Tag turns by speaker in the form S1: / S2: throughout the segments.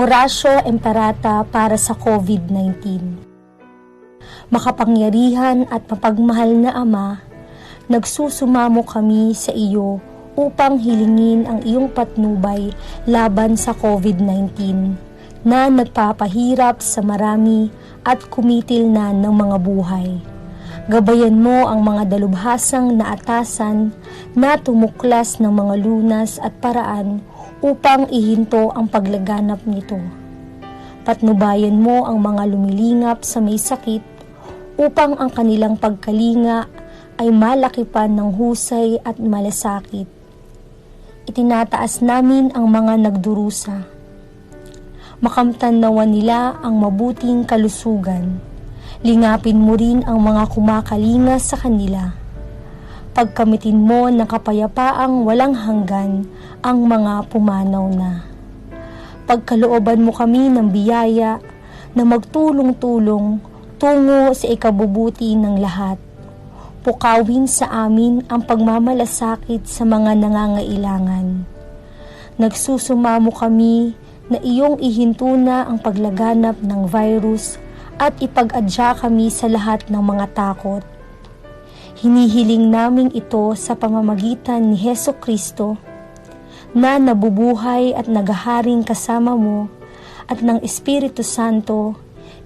S1: Orasyo Imperata para sa COVID-19. Makapangyarihan at mapagmahal na Ama, nagsusumamo kami sa iyo upang hilingin ang iyong patnubay laban sa COVID-19 na nagpapahirap sa marami at kumitil na ng mga buhay. Gabayan mo ang mga dalubhasang naatasan na tumuklas ng mga lunas at paraan upang ihinto ang paglaganap nito. Patnubayan mo ang mga lumilingap sa may sakit upang ang kanilang pagkalinga ay malakipan ng husay at malasakit. Itinataas namin ang mga nagdurusa. Makamtan nawa nila ang mabuting kalusugan. Lingapin mo rin ang mga kumakalinga sa kanila. Pagkamitin mo ng kapayapaang walang hanggan ang mga pumanaw na. Pagkalooban mo kami ng biyaya na magtulong-tulong tungo sa ikabubuti ng lahat. Pukawin sa amin ang pagmamalasakit sa mga nangangailangan. Nagsusumamo kami na iyong ihinto na ang paglaganap ng virus at ipag-adya kami sa lahat ng mga takot. Hinihiling namin ito sa pamamagitan ni Hesukristo na nabubuhay at naghaharing kasama mo at ng Espiritu Santo,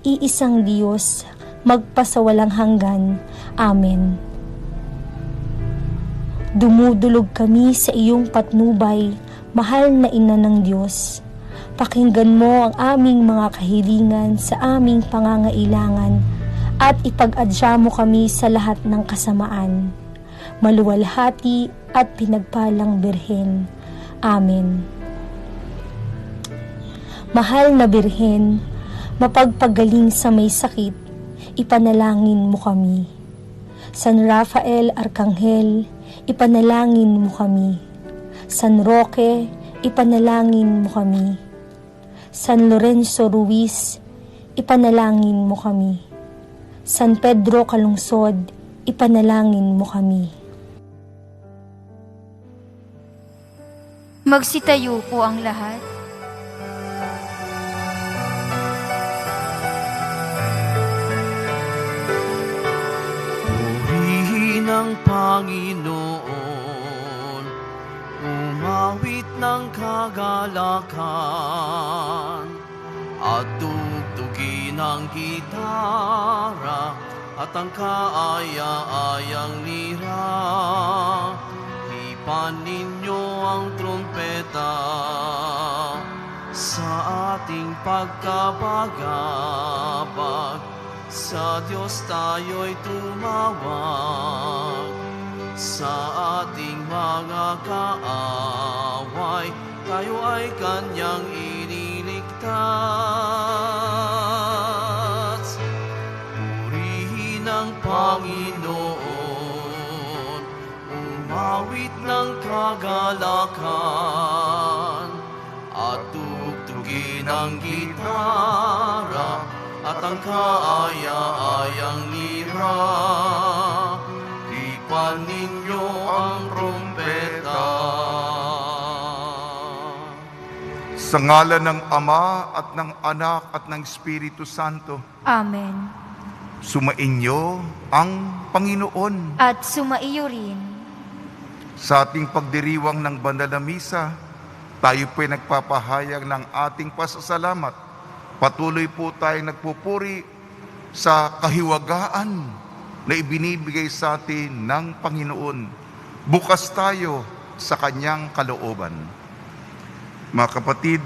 S1: iisang Diyos, magpasawalang hanggan. Amen. Dumudulog kami sa iyong patnubay, mahal na Ina ng Diyos. Pakinggan mo ang aming mga kahilingan sa aming pangangailangan at ipag-adya mo kami sa lahat ng kasamaan. Maluwalhati at pinagpalang Birhen. Amen. Mahal na Birhen, mapagpagaling sa may sakit, ipanalangin mo kami. San Rafael Arkanghel, ipanalangin mo kami. San Roque, ipanalangin mo kami. San Lorenzo Ruiz, ipanalangin mo kami. San Pedro Calungsod, ipanalangin mo kami.
S2: Magsitayo po ang lahat.
S3: Purihin ang Panginoon, umawit ng kagalakan, at tugtugin ang gitara at ang kaaya-ayang lira. Hipan ninyo ang trumpeta sa ating pagkabagabag. Sa Diyos tayo'y tumawag, sa ating mga kaaway tayo ay Kanyang ililigtas. Purihin ang Panginoon, umawit ng kagalakan, at tugtugin ang gitara at ang kaaya-ayang lira. Hipan ninyo ang trumpeta.
S4: Sa ngalan ng Ama at ng Anak at ng Espiritu Santo.
S2: Amen.
S4: Sumainyo ang Panginoon.
S2: At sumaiyo rin.
S4: Sa ating pagdiriwang ng banal na misa, tayo po'y nagpapahayag ng ating pasasalamat. Patuloy po tayong nagpupuri sa kahiwagaan na ibinibigay sa atin ng Panginoon. Bukas tayo sa Kanyang kalooban. Mga kapatid,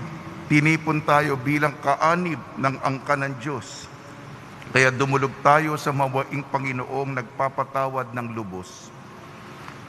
S4: tinipon tayo bilang kaanib ng angka ng Diyos. Kaya dumulog tayo sa mawaing Panginoong nagpapatawad ng lubos.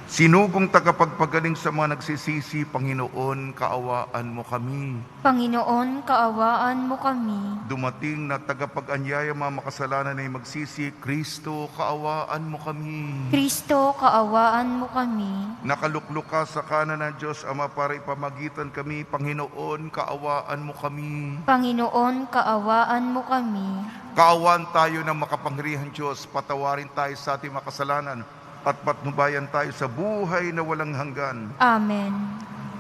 S4: Sinugong tagapagpagaling sa mga nagsisisi, Panginoon, kaawaan mo kami.
S2: Panginoon, kaawaan mo kami.
S4: Dumating na tagapag-anyaya mga makasalanan ay magsisi, Kristo, kaawaan mo kami.
S2: Kristo, kaawaan mo kami.
S4: Nakaluklok ka sa kanan ng Diyos, Ama, para ipamagitan kami. Panginoon, kaawaan mo kami.
S2: Panginoon, kaawaan mo kami.
S4: Kaawaan tayo ng makapangyarihang Diyos, patawarin tayo sa ating makasalanan at patnubayan tayo sa buhay na walang hanggan.
S2: Amen.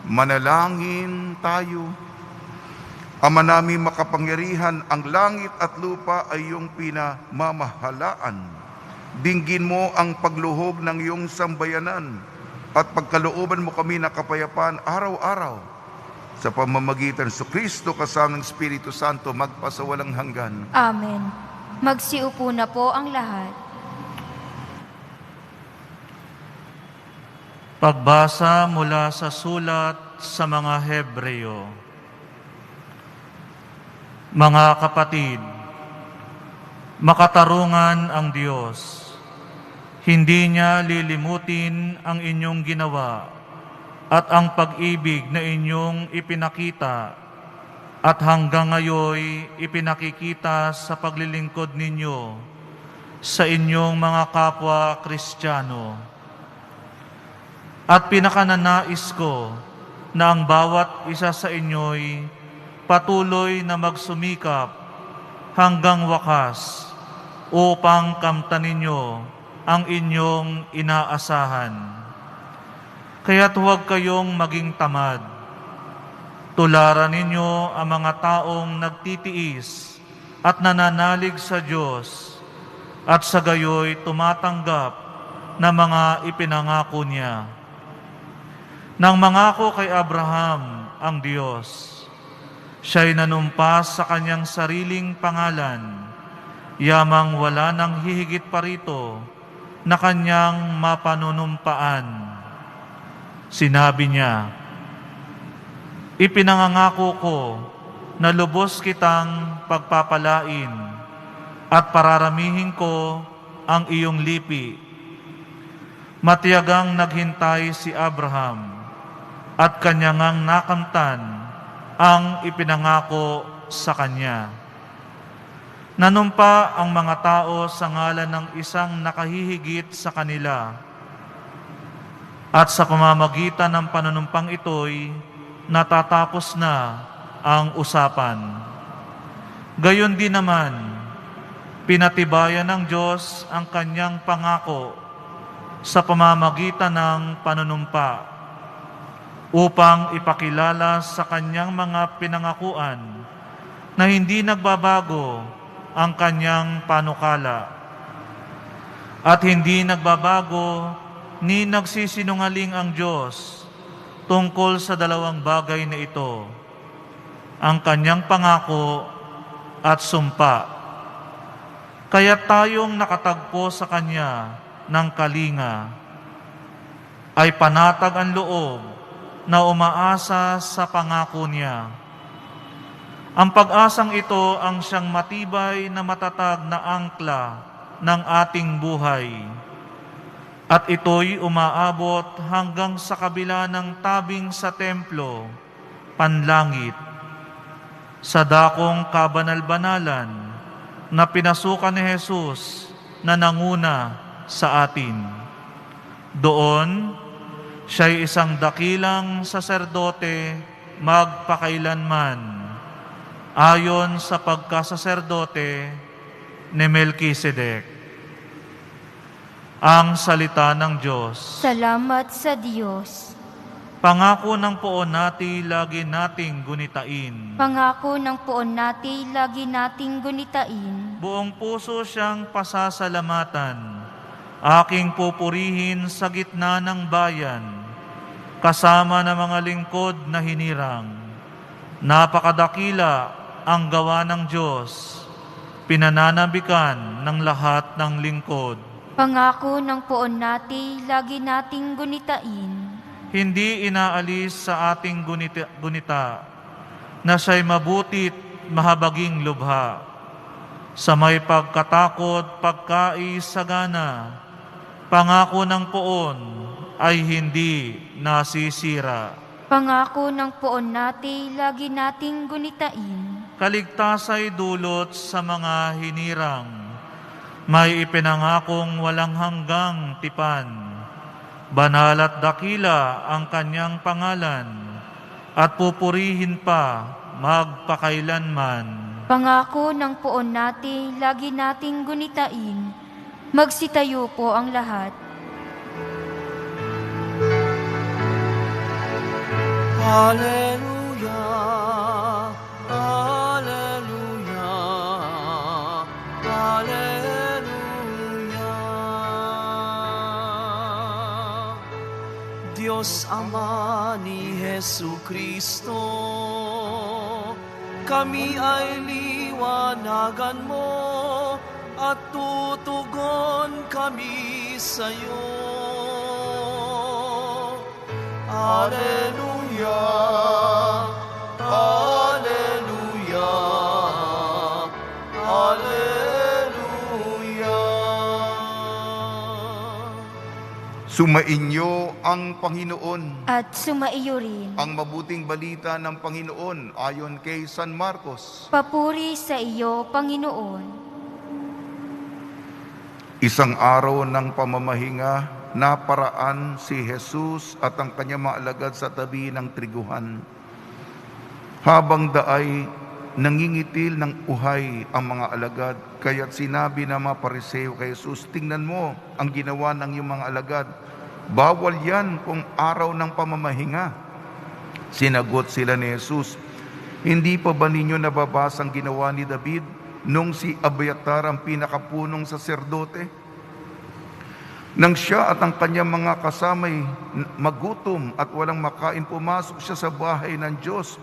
S4: Manalangin tayo. Ama namin makapangyarihan, ang langit at lupa ay iyong pinamamahalaan. Dinggin mo ang pagluhog ng iyong sambayanan at pagkalooban mo kami na kapayapaan araw-araw. Sa pamamagitan sa Kristo kasama ng Espiritu Santo magpasawalang hanggan.
S2: Amen. Magsiupo na po ang lahat.
S5: Pagbasa mula sa sulat sa mga Hebreo. Mga kapatid, makatarungan ang Diyos. Hindi niya lilimutin ang inyong ginawa at ang pag-ibig na inyong ipinakita at hanggang ngayon ipinakikita sa paglilingkod ninyo sa inyong mga kapwa Kristiyano. At pinakananais ko na ang bawat isa sa inyo'y patuloy na magsumikap hanggang wakas upang kamtan ninyo ang inyong inaasahan. Kaya't huwag kayong maging tamad. Tularan ninyo ang mga taong nagtitiis at nananalig sa Diyos at sa gayoy tumatanggap ng mga ipinangako niya. Nang mangako kay Abraham ang Diyos, siya'y nanumpas sa kanyang sariling pangalan, yamang wala nang hihigit pa rito na kanyang mapanunumpaan. Sinabi niya, "Ipinangangako ko na lubos kitang pagpapalain at pararamihin ko ang iyong lipi." Matiyagang naghintay si Abraham at kanyang nakamtan ang ipinangako sa kanya. Nanumpa ang mga tao sa ngalan ng isang nakahihigit sa kanila, at sa pamamagitan ng panunumpang ito'y natatapos na ang usapan. Gayon din naman, pinatibayan ng Diyos ang kanyang pangako sa pamamagitan ng panunumpa, upang ipakilala sa kanyang mga pinangakuan na hindi nagbabago ang kanyang panukala at hindi nagbabago ni nagsisinungaling ang Diyos tungkol sa dalawang bagay na ito, ang kanyang pangako at sumpa. Kaya tayong nakatagpo sa kanya ng kalinga ay panatag ang loob na umaasa sa pangako niya. Ang pag-asang ito ang siyang matibay na matatag na angkla ng ating buhay. At ito'y umaabot hanggang sa kabila ng tabing sa templo, panlangit, sa dakong kabanal-banalan na pinasukan ni Jesus na nanguna sa atin. Doon, siya'y isang dakilang saserdote magpakailanman, ayon sa pagkasaserdote ni Melkisedek. Ang salita ng Diyos.
S2: Salamat sa Diyos.
S5: Pangako ng poon natin lagi nating gunitain.
S2: Pangako ng poon natin lagi nating gunitain.
S5: Buong puso siyang pasasalamatan, aking pupurihin sa gitna ng bayan, kasama ng mga lingkod na hinirang. Napakadakila ang gawa ng Diyos, pinananabikan ng lahat ng lingkod.
S2: Pangako ng poon natin lagi nating gunitain.
S5: Hindi inaalis sa ating gunita na siya'y mabutit mahabaging lubha, sa may pagkatakot pagkaisagana. Pangako ng poon ay hindi nasisira.
S2: Pangako ng poon natin lagi nating gunitain.
S5: Kaligtasay dulot sa mga hinirang, may ipinangakong walang hanggang tipan. Banal at dakila ang kanyang pangalan, at pupurihin pa magpakailanman.
S2: Pangako ng poon natin lagi nating gunitain. Magsitayo po ang lahat.
S3: Hallelujah. Diyos Ama ni Hesu Kristo, kami ay liwanagan mo at tutugon kami sa iyo. Alleluia, Alleluia, Alleluia.
S4: Sumainyo ang Panginoon.
S2: At sumaiyo rin.
S4: Ang mabuting balita ng Panginoon ayon kay San Marcos.
S2: Papuri sa iyo, Panginoon.
S4: Isang araw ng pamamahinga, naparaan si Jesus at ang kanyang mga alagad sa tabi ng triguhan. Habang daay, nangingitil ng uhay ang mga alagad, kaya't sinabi ng mga Pariseo kay Jesus, tingnan mo ang ginawa ng iyong mga alagad. Bawal yan kung araw ng pamamahinga. Sinagot sila ni Jesus, hindi pa ba ninyo nababasa ang ginawa ni David nung si Abiatar ang pinakapunong saserdote? Nang siya at ang kanyang mga kasamay magutom at walang makain, pumasok siya sa bahay ng Diyos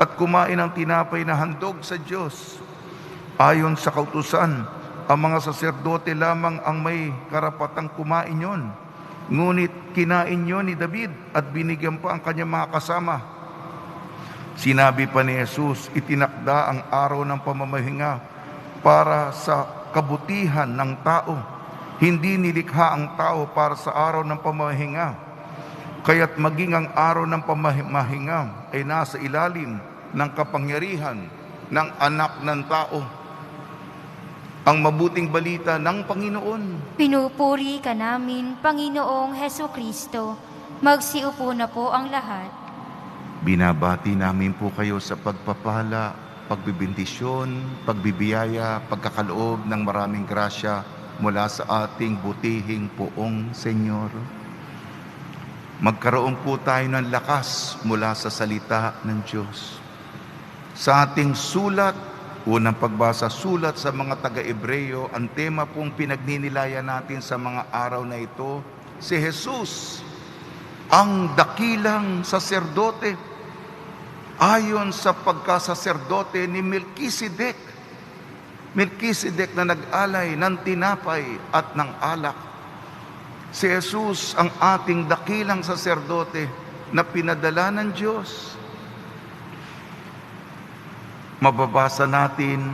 S4: at kumain ng tinapay na handog sa Diyos. Ayon sa kautusan, ang mga saserdote lamang ang may karapatang kumain yon. Ngunit kinain yon ni David at binigyan pa ang kanyang mga kasama. Sinabi pa ni Jesus, itinakda ang araw ng pamamahinga para sa kabutihan ng tao. Hindi nilikha ang tao para sa araw ng pamamahinga. Kaya't maging ang araw ng pamamahinga ay nasa ilalim ng kapangyarihan ng anak ng tao. Ang mabuting balita ng Panginoon.
S2: Pinupuri ka namin, Panginoong Hesu Kristo. Magsiupo na po ang lahat.
S4: Binabati namin po kayo sa pagpapala, pagbibindisyon, pagbibiyaya, pagkakaloob ng maraming grasya mula sa ating butihing Poong Senyor. Magkaroon po tayo ng lakas mula sa salita ng Diyos. Sa ating sulat, unang pagbasa sulat sa mga taga-Ebreo, ang tema pong pinagninilayan natin sa mga araw na ito, si Jesus, ang dakilang saserdote, ayon sa pagkasaserdote ni Melkisedek. Melkisedek na nag-alay ng tinapay at ng alak. Si Jesus ang ating dakilang saserdote na pinadala ng Diyos. Mababasa natin,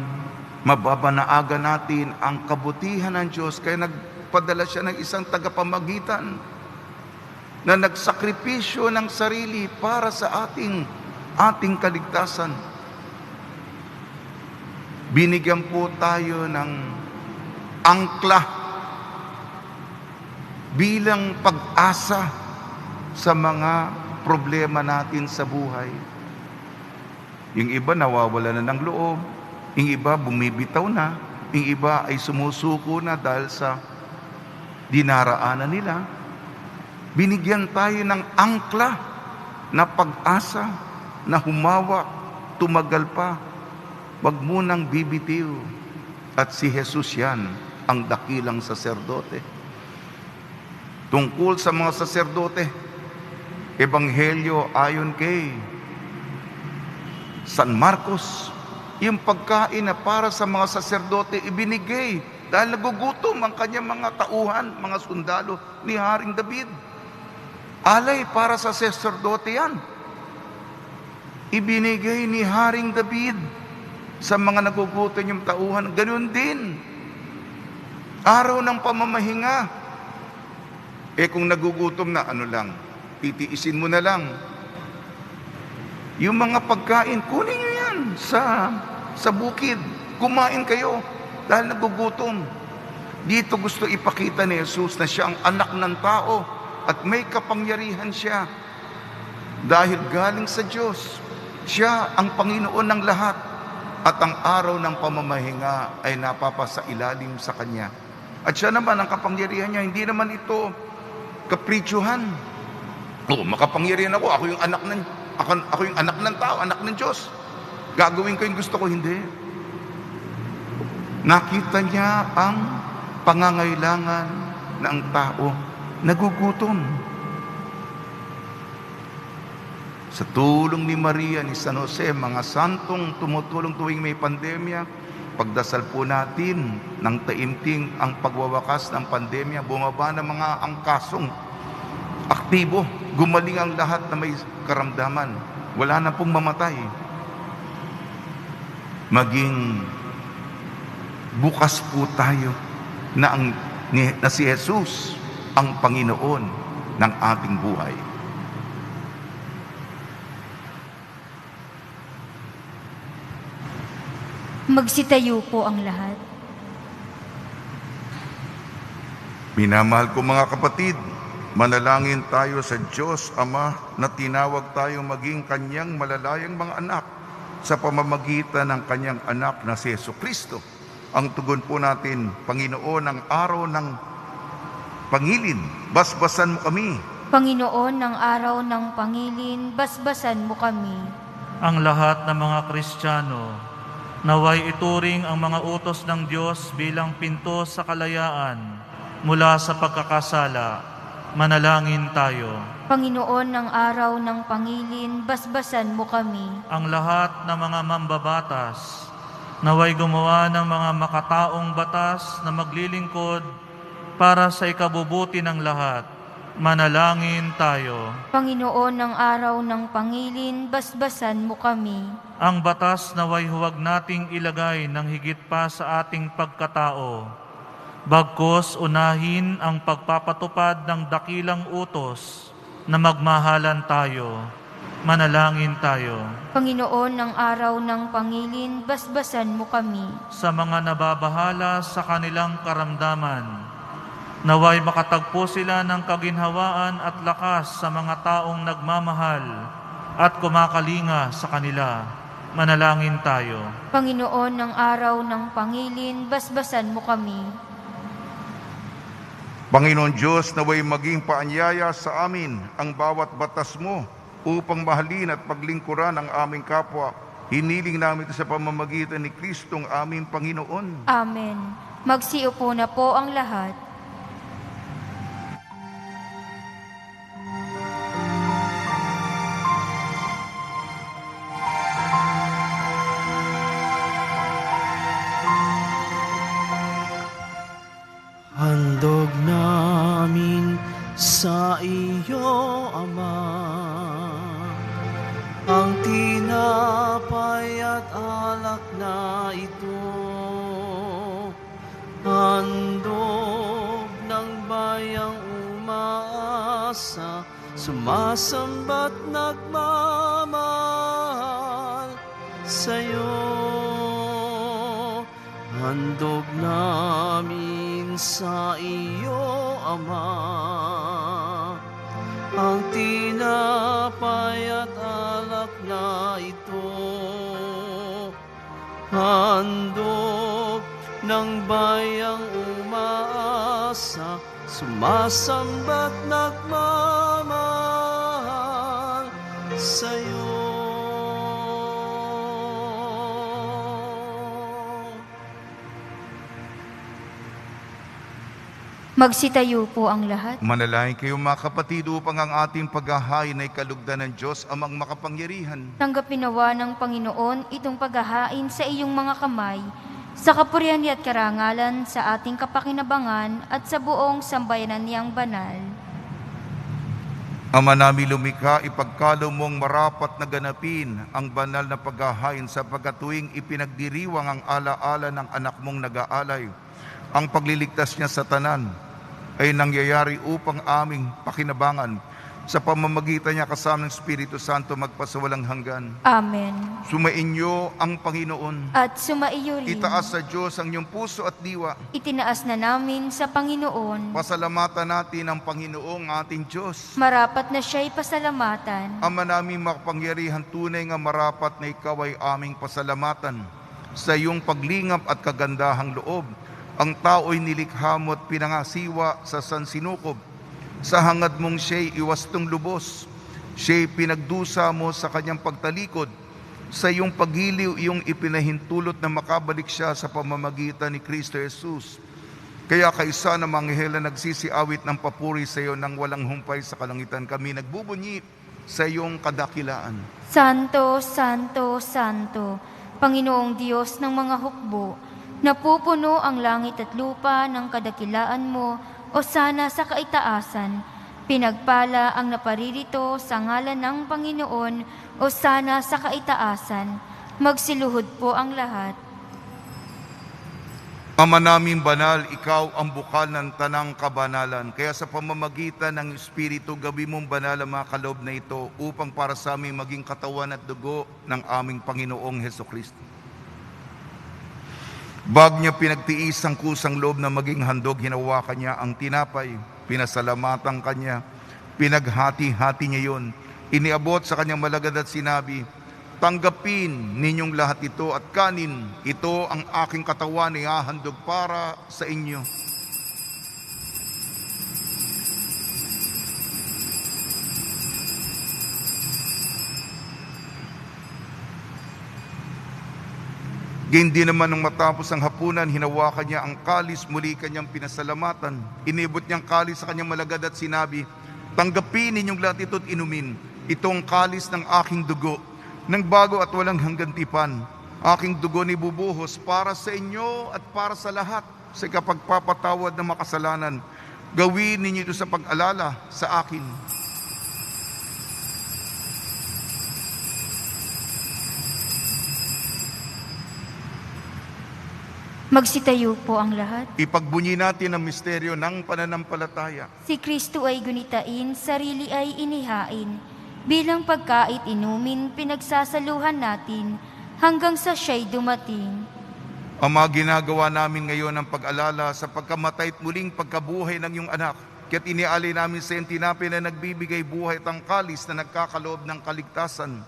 S4: mababanaaga natin ang kabutihan ng Diyos, kaya nagpadala siya ng isang tagapamagitan na nagsakripisyo ng sarili para sa ating kaligtasan. Binigyan po tayo ng angkla bilang pag-asa sa mga problema natin sa buhay. Yung iba nawawala na ng loob, yung iba bumibitaw na, yung iba ay sumusuko na dahil sa dinaraanan nila. Binigyan tayo ng angkla na pag-asa na humawak, tumagal pa. Wag munang bibitiw. At si Jesus yan, ang dakilang saserdote. Tungkol sa mga saserdote, Ebanghelyo ayon kay San Marcos, yung pagkain na para sa mga saserdote ibinigay dahil nagugutom ang kanyang mga tauhan, mga sundalo ni Haring David. Alay para sa saserdote yan. Ibinigay ni Haring David sa mga nagugutom yung tauhan. Ganun din. Araw ng pamamahinga. Kung nagugutom na, ano lang, titiisin mo na lang. Yung mga pagkain, kunin nyo yan sa bukid. Kumain kayo dahil nagugutom. Dito gusto ipakita ni Jesus na siya ang anak ng tao at may kapangyarihan siya. Dahil galing sa Diyos, siya ang Panginoon ng lahat. At ang araw ng pamamahinga ay napapasa ilalim sa Kanya. At siya naman ang kapangyarihan niya. Hindi naman ito kaprityuhan. Makapangyarihan ako. Ako yung anak ng tao, anak ng Diyos. Gagawin ko yung gusto ko. Hindi. Nakita niya ang pangangailangan ng tao. Nagugutom. sa tulong ni Maria, ni San Jose, mga santong tumutulong tuwing may pandemya, pagdasal po natin ng taimtim ang pagwawakas ng pandemya, bumaba ng mga angkasong aktibo, gumaling ang lahat na may karamdaman, wala na pong mamatay. Maging bukas po tayo na si Jesus ang Panginoon ng ating buhay.
S2: Magsitayo po ang lahat.
S4: Minamahal ko mga kapatid, manalangin tayo sa Diyos Ama na tinawag tayo maging Kanyang malalayang mga anak sa pamamagitan ng Kanyang anak na si Jesucristo. Ang tugon po natin, Panginoon, ang araw ng pangilin, basbasan mo kami.
S2: Panginoon, ng araw ng pangilin, basbasan mo kami.
S5: Ang lahat ng mga Kristiyano, naway ituring ang mga utos ng Diyos bilang pinto sa kalayaan mula sa pagkakasala. Manalangin tayo.
S2: Panginoon, ng araw ng pangilin, basbasan mo kami.
S5: Ang lahat ng mga mambabatas, naway gumawa ng mga makataong batas na maglilingkod para sa ikabubuti ng lahat. Manalangin tayo.
S2: Panginoon, ng araw ng pangilin, basbasan mo kami.
S5: Ang batas naway huwag nating ilagay ng higit pa sa ating pagkatao. Bagkus unahin ang pagpapatupad ng dakilang utos na magmahalan tayo. Manalangin tayo.
S2: Panginoon, ng araw ng pangilin, basbasan mo kami.
S5: Sa mga nababahala sa kanilang karamdaman, naway makatagpo sila ng kaginhawaan at lakas sa mga taong nagmamahal at kumakalinga sa kanila. Manalangin tayo.
S2: Panginoon, ng araw ng pangilin, basbasan mo kami.
S4: Panginoon Diyos, naway maging paanyaya sa amin ang bawat batas mo upang mahalin at paglingkuran ang aming kapwa. Hiniling namin ito sa pamamagitan ni Kristong aming Panginoon.
S2: Amen. Magsiupo na po ang lahat.
S3: Handog namin sa iyo, Ama, ang tinapay at alak na ito. Handog ng bayang umaasa, sumasamba't nagmamahal sa iyo. Handog namin sa iyo, Ama, ang tinapay at alak na ito. Handog ng bayang umaasa, sumasamba't nagmamahal sa iyo.
S2: Magsitayo po ang lahat.
S4: Manalangin kayo mga kapatid upang ang ating paghahain ay kalugdan ng Diyos Amang makapangyarihan.
S2: Tanggapin nawa ng Panginoon itong paghahain sa iyong mga kamay, sa kapurihan at karangalan sa ating kapakinabangan at sa buong sambayanan niyang banal.
S4: Ama namin lumikha, ipagkaloob mong marapat na ganapin ang banal na paghahain sapagkat tuwing ipinagdiriwang ang alaala ng anak mong nag-aalay, ang pagliligtas niya sa tanan ay nangyayari upang aming pakinabangan sa pamamagitan niya kasama ng Espiritu Santo magpasawalang hanggan.
S2: Amen.
S4: Sumainyo ang Panginoon.
S2: At sumaiyo rin.
S4: Itaas sa Diyos ang iyong puso at diwa.
S2: Itinaas na namin sa Panginoon.
S4: Pasalamatan natin ang Panginoong ating Diyos.
S2: Marapat na siya'y pasalamatan.
S4: Ama naming makapangyarihan, tunay nga marapat na ikaw ay aming pasalamatan. Sa iyong paglingap at kagandahang loob, ang tao'y nilikha mo at pinangasiwa sa sansinukob. Sa hangad mong siya'y iwastong lubos, siya'y pinagdusa mo sa kanyang pagtalikod. Sa iyong pagiliw, iyong ipinahintulot na makabalik siya sa pamamagitan ni Kristo Jesus. Kaya kaisa ng mga anghel na nagsisiawit ng papuri sa iyo nang walang humpay sa kalangitan, kami nagbubunyi sa iyong kadakilaan.
S2: Santo, Santo, Santo, Panginoong Diyos ng mga hukbo, napupuno ang langit at lupa ng kadakilaan mo, o sana sa kaitaasan. Pinagpala ang naparirito sa ngalan ng Panginoon, o sana sa kaitaasan. Magsiluhod po ang lahat.
S4: Ama naming banal, ikaw ang bukal ng tanang kabanalan. Kaya sa pamamagitan ng Espiritu, gawin mong banal ang mga kaloob na ito upang para sa aming maging katawan at dugo ng aming Panginoong Hesukristo. Bago niya pinagtiis ang kusang loob na maging handog, hinawakan niya ang tinapay, pinasalamatan kanya, pinaghati-hati niya yun, iniabot sa kanyang malagad at sinabi, tanggapin ninyong lahat ito at kanin. Ito ang aking katawan na ihahandog para sa inyo. Hindi naman nang matapos ang hapunan, hinawakan niya ang kalis, muli kanyang pinasalamatan. Inibot niyang kalis sa kanyang malagad at sinabi, tanggapin ninyong lahat ito at inumin. Itong kalis ng aking dugo, ng bago at walang hanggan tipan. Aking dugo ni bubuhos para sa inyo at para sa lahat sa kapagpapatawad ng makasalanan. Gawin ninyo ito sa pag-alala sa akin.
S2: Magsitayo po ang lahat.
S4: Ipagbunyi natin ang misteryo ng pananampalataya.
S2: Si Kristo ay gunitain, sarili ay inihain. Bilang pagkait inumin, pinagsasaluhan natin hanggang sa siya'y dumating.
S4: Ama, ginagawa namin ngayon ang pag-alala sa pagkamatay at muling pagkabuhay ng iyong anak. Kaya't inialay namin sa iyong tinapay na nagbibigay buhay at ang kalis na nagkakaloob ng kaligtasan.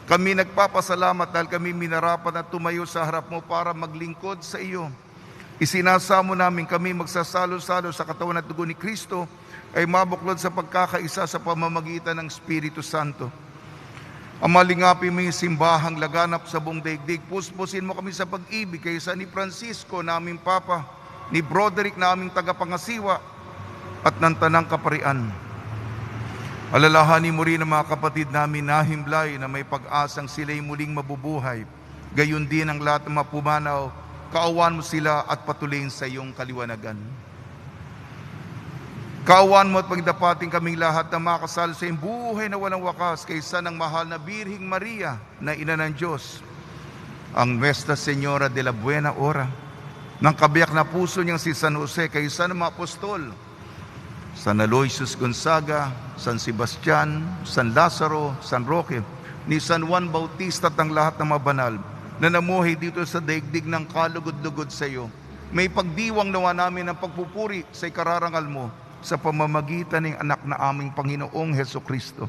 S4: Kami nagpapasalamat dahil kami minarapan at tumayo sa harap mo para maglingkod sa iyo. Isinasamo namin kami magsasalo-salo sa katawan at dugo ni Kristo ay mabuklod sa pagkakaisa sa pamamagitan ng Espiritu Santo. Amalingapin mo yung simbahang laganap sa buong daigdig. Puspusin mo kami sa pag-ibig kaysa ni Francisco, naming Papa, ni Broderick, naming tagapangasiwa, at ng Tanang Kaparian. Alalahanin mo rin ang mga kapatid namin na himlay na may pag-asang sila'y muling mabubuhay. Gayon din ang lahat ng mapumanaw, kaawan mo sila at patuloyin sa iyong kaliwanagan. Kaawan mo at pagdapating kaming lahat na makasal sa iyong buhay na walang wakas kaysa ng mahal na Birhing Maria na Ina ng Diyos, ang Nuestra Señora de la Buena Hora, ng kabiyak na puso niyang si San Jose kaysa ng mga apostol, San Aloysius Gonzaga, San Sebastian, San Lazaro, San Roque, ni San Juan Bautista at ang lahat ng mga banal na namuhay dito sa daigdig ng kalugod-lugod sa iyo. May pagdiwang nawa namin ng pagpupuri sa ikararangal mo sa pamamagitan ng anak na aming Panginoong Hesukristo.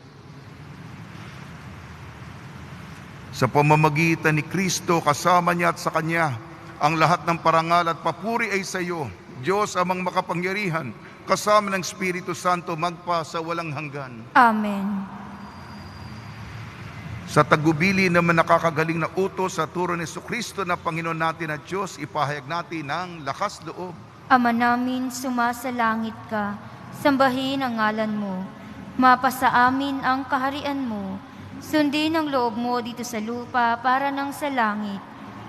S4: Sa pamamagitan ni Kristo, kasama niya at sa Kanya, ang lahat ng parangal at papuri ay sa iyo, Diyos amang makapangyarihan, kasama ng Espiritu Santo, magpa sa walang hanggan.
S2: Amen.
S4: Sa tagubili naman nakakagaling na utos sa turo ni Jesucristo na Panginoon natin at Diyos, ipahayag natin ng lakas loob.
S2: Ama namin, sumasalangit ka, sambahin ang ngalan mo. Mapasa amin ang kaharian mo. Sundin ang loob mo dito sa lupa para nang sa langit.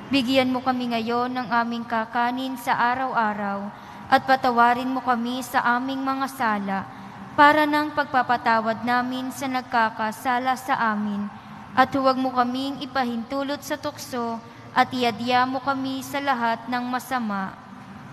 S2: Bigyan mo kami ngayon ng aming kakanin sa araw-araw at patawarin mo kami sa aming mga sala para nang pagpapatawad namin sa nagkakasala sa amin. At huwag mo kaming ipahintulot sa tukso at iadya mo kami sa lahat ng masama.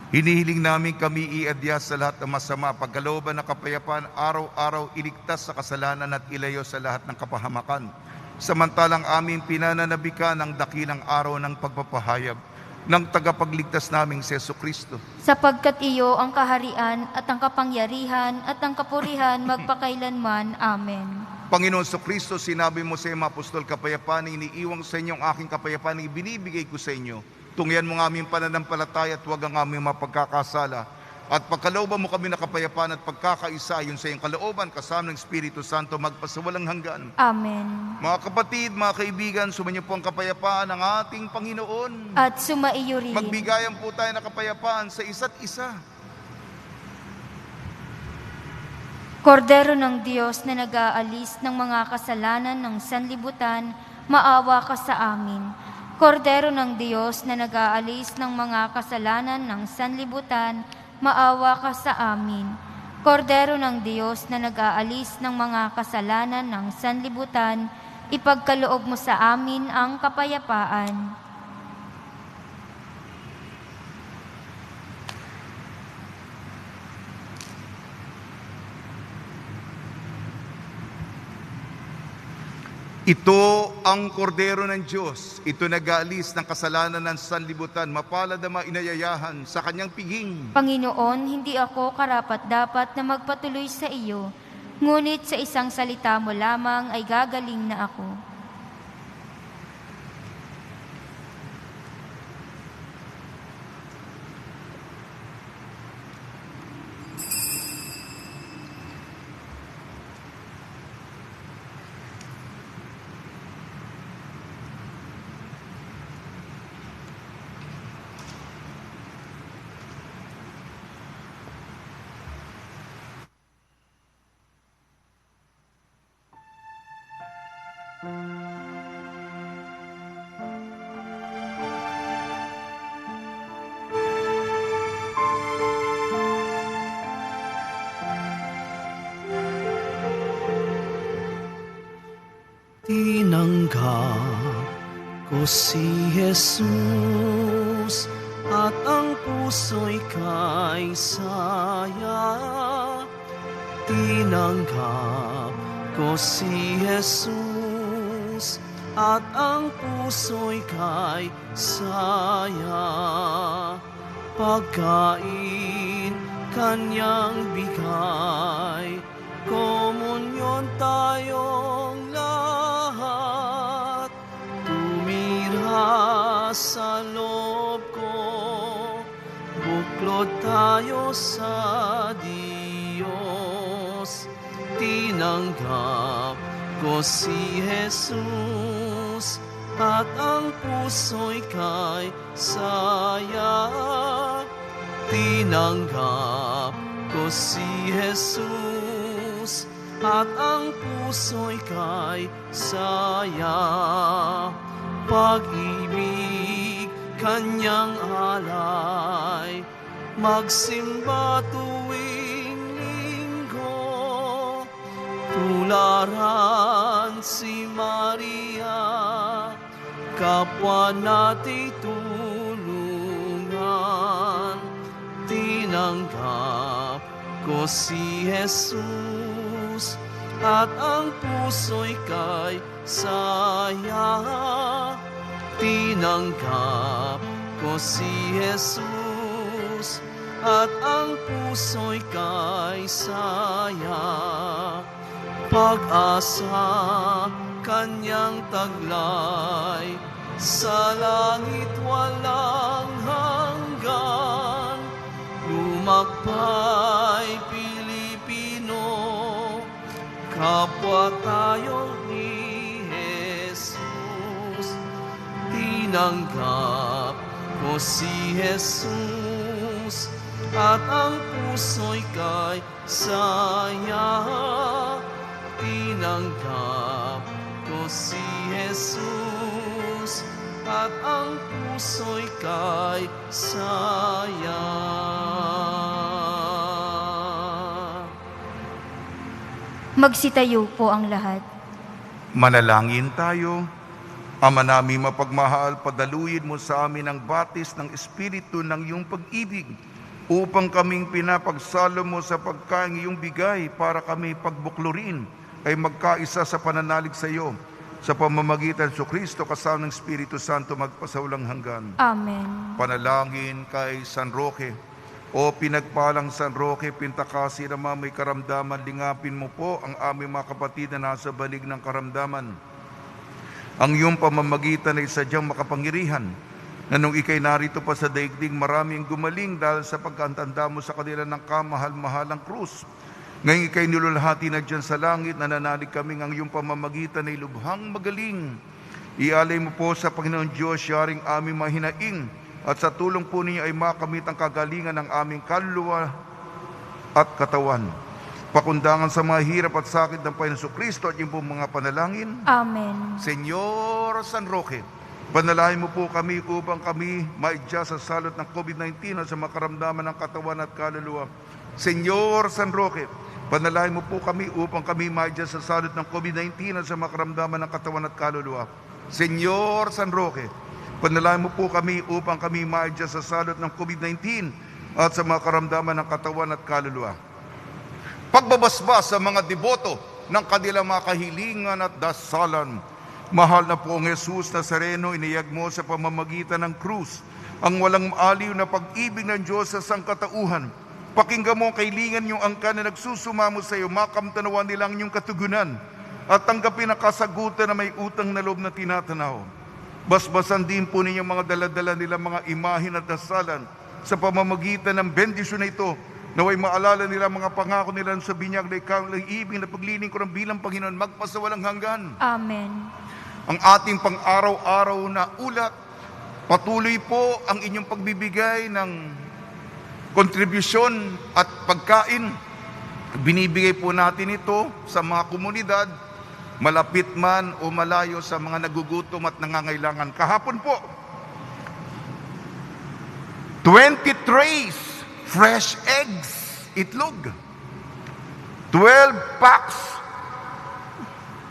S4: Hinihiling namin kami iadya sa lahat ng masama, pagkalooban ng kapayapaan, araw-araw iligtas sa kasalanan at ilayo sa lahat ng kapahamakan. Samantalang aming pinananabikan ang dakilang araw ng pagpapahayag ng tagapagligtas naming si Jesucristo.
S2: Sapagkat iyo ang kaharian at ang kapangyarihan at ang kapurihan magpakailanman. Amen.
S4: Panginoon Jesucristo, sinabi mo sa mga apostol, kapayapaan iniiwang sa inyo ang aking kapayapaan ibinibigay ko sa inyo. Tungyan mo ng aming pananampalataya at huwag ang aming mapagkakasala. At pagkalooban mo kami na kapayapaan at pagkakaisa yun sa iyong kalooban, kasama ng Espiritu Santo, magpasawalang hanggan.
S2: Amen.
S4: Mga kapatid, mga kaibigan, sumainyo po ang kapayapaan ng ating Panginoon.
S2: At sumaiyo rin.
S4: Magbigayan po tayo ng kapayapaan sa isa't isa.
S2: Kordero ng Diyos na nag-aalis ng mga kasalanan ng sanlibutan, maawa ka sa amin. Kordero ng Diyos na nag-aalis ng mga kasalanan ng sanlibutan, maawa ka sa amin. Kordero ng Diyos na nag-aalis ng mga kasalanan ng sanlibutan, ipagkaloob mo sa amin ang kapayapaan.
S4: Ito ang kordero ng Diyos. Ito nag-aalis ng kasalanan ng sanlibutan. Mapalad na inayayahan sa kanyang piging.
S2: Panginoon, hindi ako karapat-dapat na magpatuloy sa iyo, ngunit sa isang salita mo lamang ay gagaling na ako.
S3: Tinanggap ko si Jesus at ang puso'y kay saya. Tinanggap ko si Jesus at ang puso'y kay saya. Pagkain kanyang bigay, komunyon tayong lahat. Tumira sa loob ko, buklod tayo sa Diyos. Tinanggap ko si Jesus at ang puso'y kay saya. Tinanggap ko si Jesus at ang puso'y kay saya. Pag-ibig kanyang alay, magsimba tuwing linggo. Tularan si Maria, kapwa natin tulungan. Tinanggap ko si Jesus at ang puso'y kay saya. Tinanggap ko si Jesus at ang puso'y kay saya. Pag-asa kanyang taglay, sa langit walang hanggan. Lumakbay Pilipino, kapwa tayo ni Jesus. Tinanggap ko si Jesus at ang puso'y kay saya. Tinanggap ko si Jesus at ang puso'y kay saya.
S2: Magsitayo po ang lahat.
S4: Manalangin tayo. Ama namin mapagmahal, padaluyin mo sa amin ang batis ng Espiritu ng iyong pag-ibig upang kaming pinapagsalo mo sa pagkain iyong bigay para kami pagbuklurin ay magkaisa sa pananalig sa iyo sa pamamagitan sa Kristo kasama ng Espiritu Santo magpasawalang hanggan.
S2: Amen.
S4: Panalangin kay San Roque. O pinagpalang San Roque, pintakasi na may karamdaman, lingapin mo po ang aming mga kapatid na nasa balig ng karamdaman. Ang iyong pamamagitan ay sadyang makapangyarihan, na nung ikay narito pa sa daigdig, maraming gumaling dahil sa pagkantanda mo sa kanila ng kamahal-mahalang krus. Ngayon ikay nilulhati na dyan sa langit, nananalig kaming ang iyong pamamagitan ay lubhang magaling. Ialay mo po sa Panginoon Diyos, yaring aming mahinaing, at sa tulong po niya ay makamit ang kagalingan ng aming kaluluwa at katawan. pakundangan sa mga hirap at sakit ng Panginoon Kristo at yung pong mga panalangin.
S2: Amen.
S4: Senyor San Roque, panalangin mo po kami upang kami maidya sa salot ng COVID-19 at sa makaramdaman ng katawan at kaluluwa. Senyor San Roque, panalangin mo po kami upang kami maidya sa salot ng COVID-19 at sa makaramdaman ng katawan at kaluluwa. Senyor San Roque, panalangin mo po kami upang kami maidya sa salot ng COVID-19 at sa makaramdaman ng katawan at kaluluwa. Pagbabasbas sa mga deboto ng kanilang mga kahilingan at dasalan. Mahal na poong Jesus Nazareno, iniyag mo sa pamamagitan ng krus ang walang maaliw na pag-ibig ng Diyos sa sangkatauhan. Pakinggan mo ang kahilingan niyong angkan na nagsusumamo sa iyo, makamtanawan nilang inyong katugunan at tanggapin ang kasagutan na may utang na loob na tinatanaw. Basbasan din po ninyong mga daladala nilang mga imahin at dasalan sa pamamagitan ng bendisyon na ito. Naway maalala nila mga pangako nila sa binyag na ikaw ang ibig na pagliling ko ng bilang Panginoon magpasawalang hanggan.
S2: Amen.
S4: Ang ating pang-araw-araw na ulat, patuloy po ang inyong pagbibigay ng kontribusyon at pagkain. Binibigay po natin ito sa mga komunidad, malapit man o malayo sa mga nagugutom at nangangailangan. Kahapon po, 20 trays fresh eggs, itlog. 12 packs,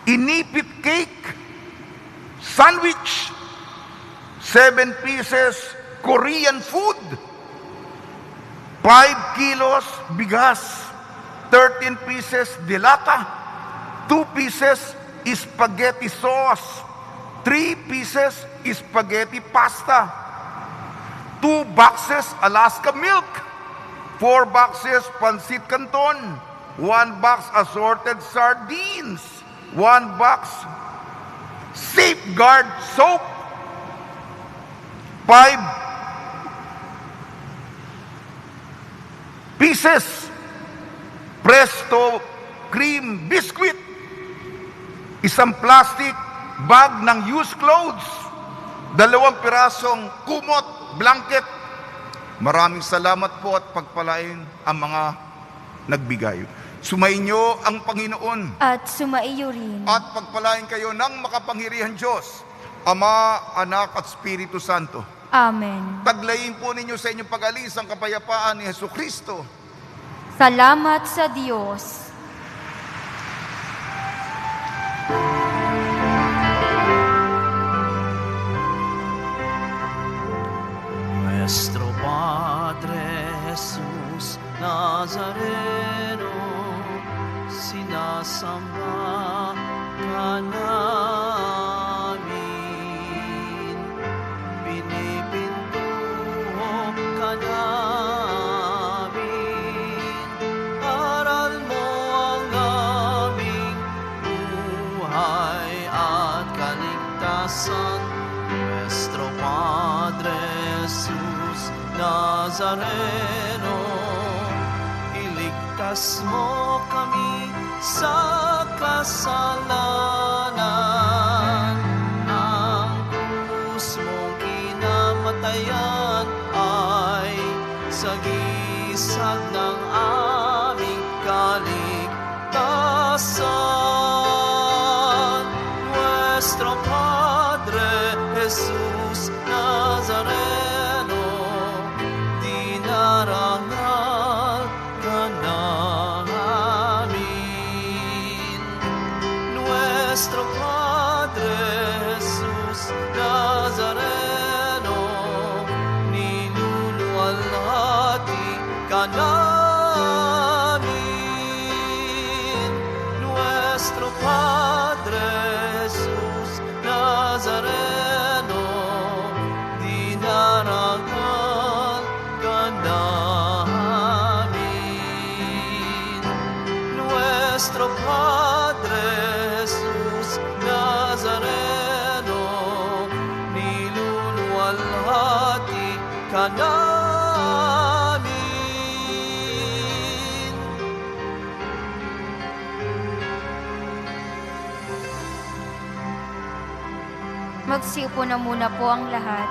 S4: inipit cake, sandwich. 7 pieces, Korean food. 5 kilos, bigas. 13 pieces, dilata. 2 pieces, spaghetti sauce. 3 pieces, spaghetti pasta. 2 boxes, Alaska milk. 4 boxes, Pancit Canton. 1 box, assorted sardines. 1 box, Safeguard soap. 5 pieces, Presto cream biscuit. 1 plastic bag ng used clothes. 2 pirasong kumot, blanket. Maraming salamat po at pagpalain ang mga nagbigay. Sumainyo ang Panginoon.
S2: At sumaiyo rin.
S4: At pagpalain kayo ng makapangyarihan Diyos, Ama, Anak at Espiritu Santo.
S2: Amen.
S4: Taglayin po ninyo sa inyong pag-alis ang kapayapaan ni Jesucristo.
S2: Salamat sa Diyos.
S3: Nuestro Padre Jesus Nazareno, sinasamba ka namin, pinipintuho ka namin, aral mo ang aming buhay at kaligtasan. Nuestro Padre Jesus Nazareno, iligtas mo kami sa kasalanan. Ang krus mong kinamatayan ay sagisag ng aming kaligtasan. Nuestro Padre Jesus Nazareno, dinarangal ka namin. Nuestro Padre Jesus Nazareno, niluluwalhati ka namin. Nuestro Padre Jesus Nazareno, dinarangal ka namin. Nuestro Padre Jesus Nazareno, niluluwalhati ka namin.
S2: Magsiupo na muna po ang lahat.